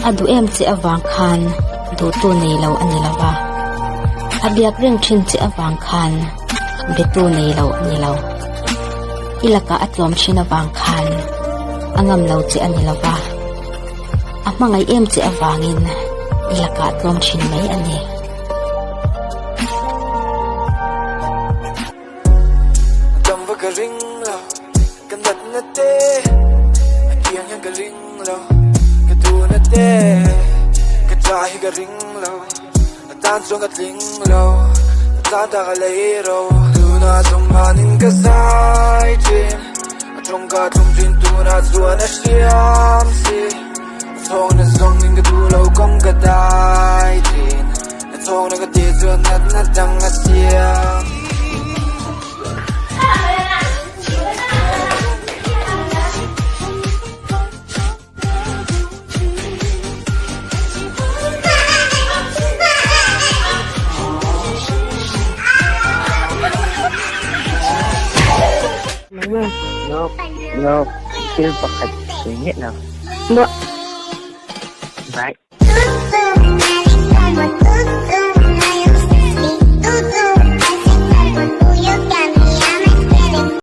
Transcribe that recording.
adu em che awang khan du tu nei lo ani lawa abiak reng thin che awang khan betu nei lo ani lo ilaka atlom thin awang khan angam lo che ani lawa amangai em che awangin ilaka atlom thin mai ani Jamva ka ring lo kanat na te akiang yang ka ring lo katu na te katrahi ka ring lo atan song ka tling lo tata ka leiro tu na song manin ka sai chin atong ka tung chin tu na zua na siam si atong na song ning ka tu lo kong ka dai chin atong na ka ti zua na dang na siam No, chưa bật suy nghĩ nào. Vậy.